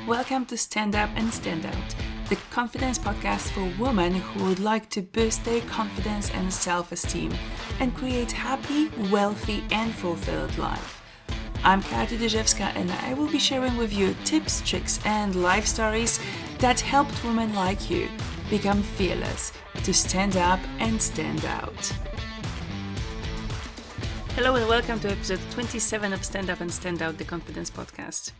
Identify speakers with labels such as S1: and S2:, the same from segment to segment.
S1: Welcome to Stand Up and Stand Out, the confidence podcast for women who would like to boost their confidence and self-esteem and create happy, wealthy, and fulfilled life. I'm Katia Dejewska and I will be sharing with you tips, tricks, and life stories that helped women like you become fearless, to stand up and stand out. Hello and welcome to episode 27 of Stand Up and Stand Out, the Confidence Podcast.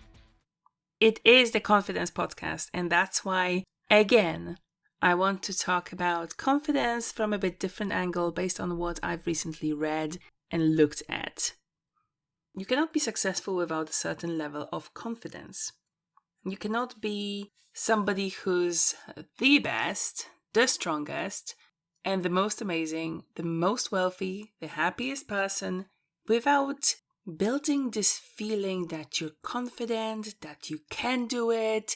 S1: It is the Confidence Podcast, and that's why, again, I want to talk about confidence from a bit different angle based on what I've recently read and looked at. You cannot be successful without a certain level of confidence. You cannot be somebody who's the best, the strongest, and the most amazing, the most wealthy, the happiest person without building this feeling that you're confident, that you can do it,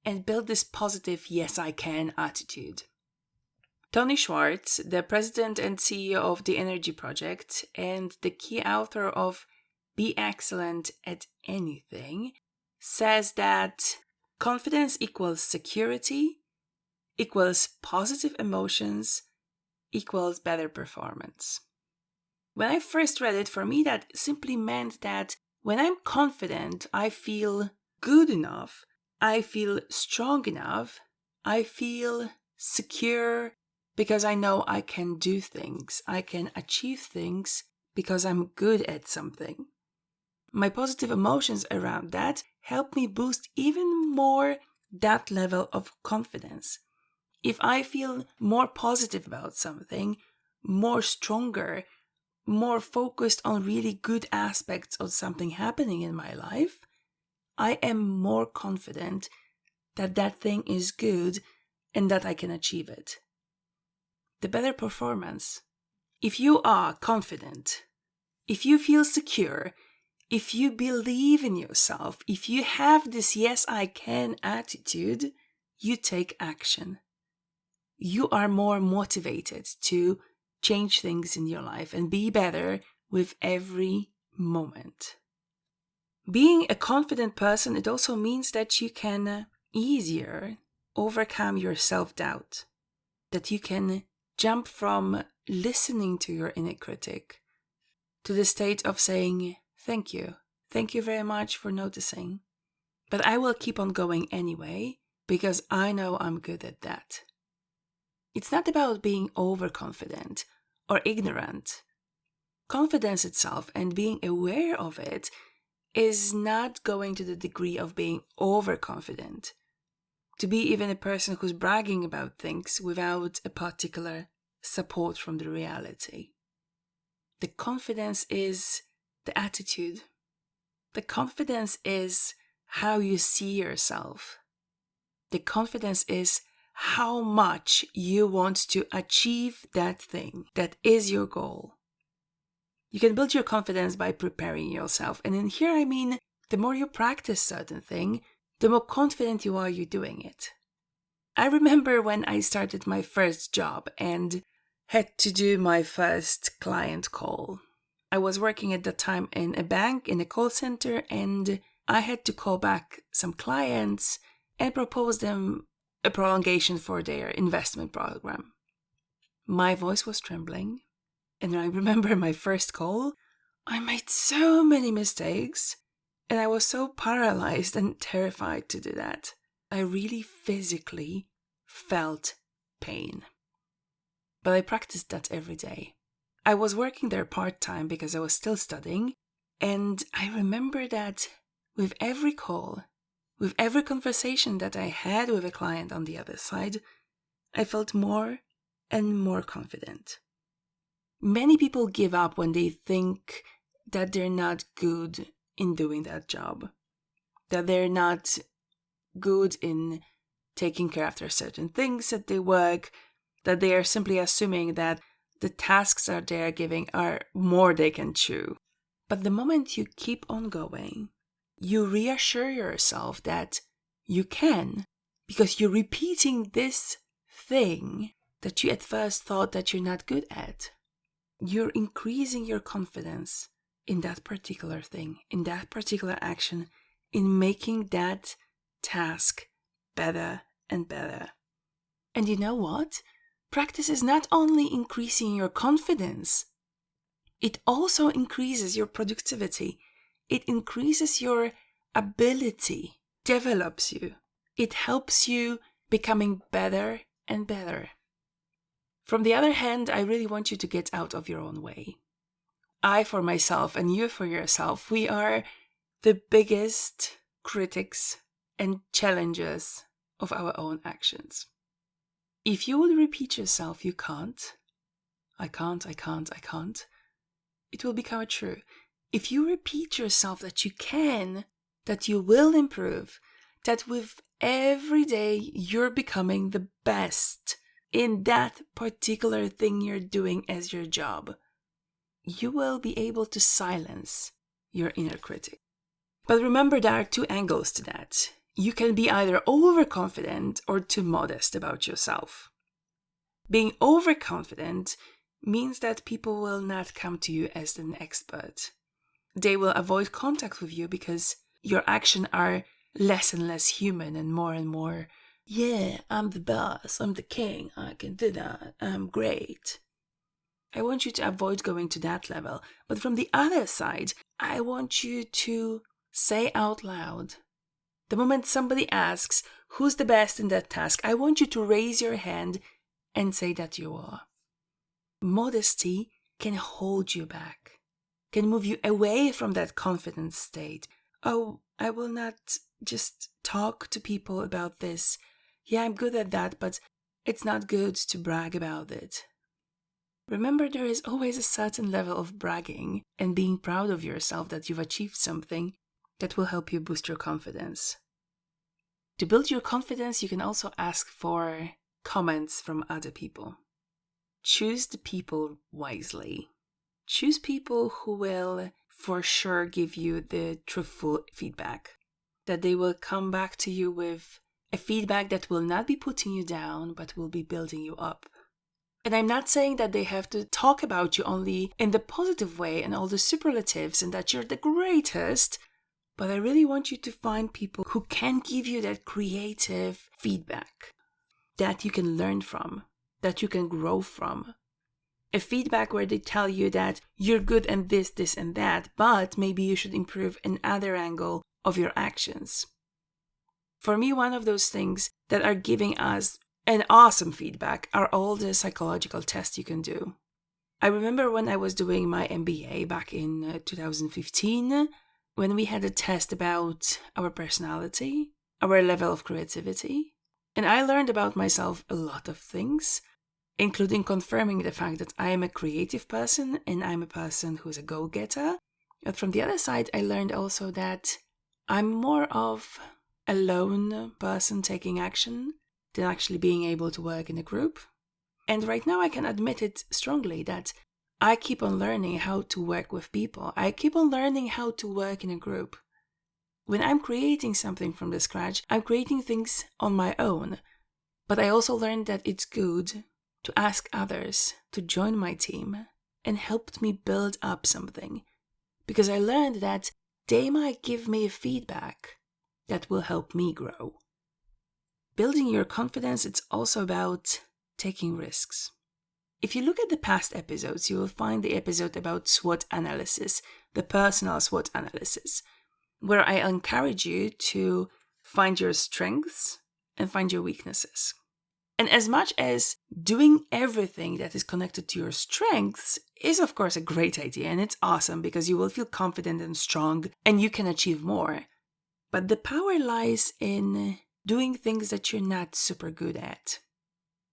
S1: and build this positive yes I can attitude. Tony Schwartz, the president and CEO of the Energy Project and the key author of Be Excellent at Anything, says that confidence equals security, equals positive emotions, equals better performance. When I first read it, for me that simply meant that when I'm confident, I feel good enough, I feel strong enough, I feel secure because I know I can do things, I can achieve things because I'm good at something. My positive emotions around that help me boost even more that level of confidence. If I feel more positive about something, more stronger, more focused on really good aspects of something happening in my life, I am more confident that that thing is good and that I can achieve it. The better performance. If you are confident, if you feel secure, if you believe in yourself, if you have this yes I can attitude, you take action. You are more motivated to change things in your life and be better with every moment. Being a confident person, it also means that you can easier overcome your self-doubt, that you can jump from listening to your inner critic to the state of saying, thank you very much for noticing, but I will keep on going anyway because I know I'm good at that. It's not about being overconfident or ignorant. Confidence itself and being aware of it is not going to the degree of being overconfident. To be even a person who's bragging about things without a particular support from the reality. The confidence is the attitude. The confidence is how you see yourself. The confidence is how much you want to achieve that thing that is your goal. You can build your confidence by preparing yourself. And in here, I mean, the more you practice certain thing, the more confident you are you doing it. I remember when I started my first job and had to do my first client call. I was working at the time in a bank, in a call center, and I had to call back some clients and propose them a prolongation for their investment program. My voice was trembling, and I remember my first call. I made so many mistakes, and I was so paralyzed and terrified to do that. I really physically felt pain. But I practiced that every day. I was working there part-time because I was still studying, and I remember that with every call, with every conversation that I had with a client on the other side, I felt more and more confident. Many people give up when they think that they're not good in doing that job, that they're not good in taking care after certain things at their work, that they are simply assuming that the tasks that they are giving are more they can chew. But the moment you keep on going, you reassure yourself that you can, because you're repeating this thing that you at first thought that you're not good at. You're increasing your confidence in that particular thing, in that particular action, in making that task better and better. And you know what? Practice is not only increasing your confidence, it also increases your productivity. It increases your ability, develops you. It helps you becoming better and better. From the other hand, I really want you to get out of your own way. I for myself and you for yourself, we are the biggest critics and challengers of our own actions. If you would repeat yourself, you can't, I can't, it will become true. If you repeat yourself that you can, that you will improve, that with every day you're becoming the best in that particular thing you're doing as your job, you will be able to silence your inner critic. But remember, there are two angles to that. You can be either overconfident or too modest about yourself. Being overconfident means that people will not come to you as an expert. They will avoid contact with you because your actions are less and less human and more, yeah, I'm the boss, I'm the king, I can do that, I'm great. I want you to avoid going to that level. But from the other side, I want you to say out loud, the moment somebody asks, who's the best in that task, I want you to raise your hand and say that you are. Modesty can hold you back, can move you away from that confident state. Oh, I will not just talk to people about this. Yeah, I'm good at that, but it's not good to brag about it. Remember, there is always a certain level of bragging and being proud of yourself that you've achieved something that will help you boost your confidence. To build your confidence, you can also ask for comments from other people. Choose the people wisely. Choose people who will for sure give you the truthful feedback. That they will come back to you with a feedback that will not be putting you down, but will be building you up. And I'm not saying that they have to talk about you only in the positive way and all the superlatives and that you're the greatest, but I really want you to find people who can give you that creative feedback that you can learn from, that you can grow from. A feedback where they tell you that you're good at this, this, and that, but maybe you should improve another angle of your actions. For me, one of those things that are giving us an awesome feedback are all the psychological tests you can do. I remember when I was doing my MBA back in 2015, when we had a test about our personality, our level of creativity, and I learned about myself a lot of things, including confirming the fact that I am a creative person and I'm a person who's a go-getter. But from the other side, I learned also that I'm more of a lone person taking action than actually being able to work in a group. And right now I can admit it strongly that I keep on learning how to work with people. I keep on learning how to work in a group. When I'm creating something from the scratch, I'm creating things on my own. But I also learned that it's good to ask others to join my team and help me build up something. Because I learned that they might give me a feedback that will help me grow. Building your confidence, it's also about taking risks. If you look at the past episodes, you will find the episode about SWOT analysis, the personal SWOT analysis, where I encourage you to find your strengths and find your weaknesses. And as much as doing everything that is connected to your strengths is, of course, a great idea, and it's awesome because you will feel confident and strong and you can achieve more. But the power lies in doing things that you're not super good at.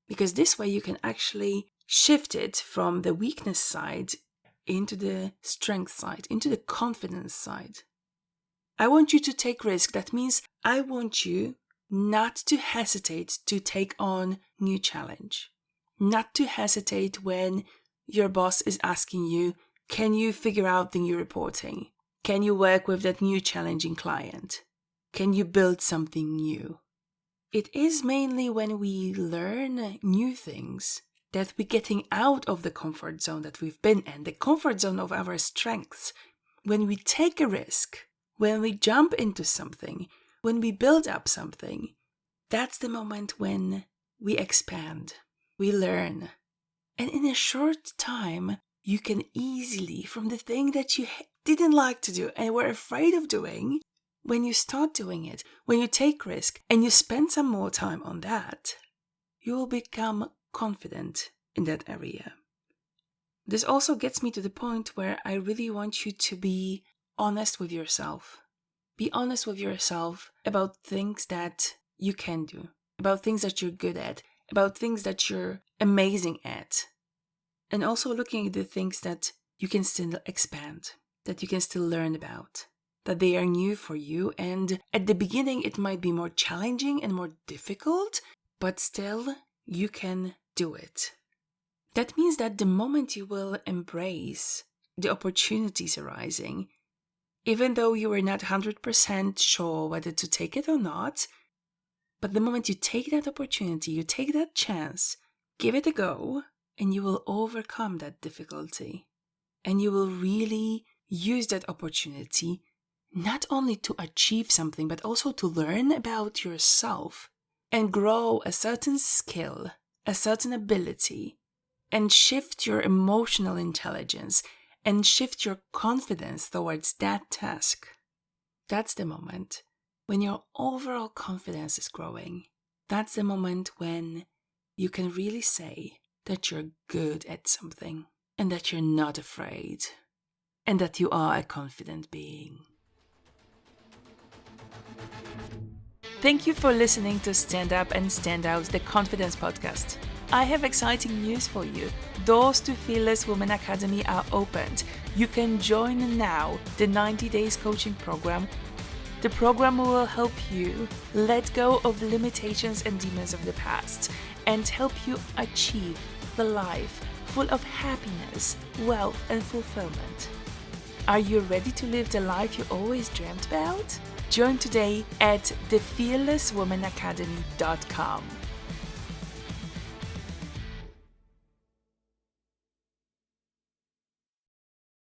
S1: Because this way you can actually shift it from the weakness side into the strength side, into the confidence side. I want you to take risk. That means I want you not to hesitate to take on new challenge. Not to hesitate when your boss is asking you, can you figure out the new reporting? Can you work with that new challenging client? Can you build something new? It is mainly when we learn new things that we're getting out of the comfort zone that we've been in, the comfort zone of our strengths. When we take a risk, when we jump into something, when we build up something, that's the moment when we expand, we learn. And in a short time, you can easily, from the thing that you didn't like to do and were afraid of doing, when you start doing it, when you take risk and you spend some more time on that, you will become confident in that area. This also gets me to the point where I really want you to be honest with yourself. Be honest with yourself about things that you can do, about things that you're good at, about things that you're amazing at. And also looking at the things that you can still expand, that you can still learn about, that they are new for you. And at the beginning, it might be more challenging and more difficult, but still you can do it. That means that the moment you will embrace the opportunities arising, even though you are not 100% sure whether to take it or not, but the moment you take that opportunity, you take that chance, give it a go, and you will overcome that difficulty. And you will really use that opportunity not only to achieve something, but also to learn about yourself and grow a certain skill, a certain ability, and shift your emotional intelligence and shift your confidence towards that task. That's the moment when your overall confidence is growing. That's the moment when you can really say that you're good at something and that you're not afraid and that you are a confident being. Thank you for listening to Stand Up and Stand Out, the Confidence Podcast. I have exciting news for you. Doors to Fearless Women Academy are opened. You can join now the 90 Days Coaching Program. The program will help you let go of limitations and demons of the past and help you achieve the life full of happiness, wealth, and fulfillment. Are you ready to live the life you always dreamt about? Join today at thefearlesswomanacademy.com.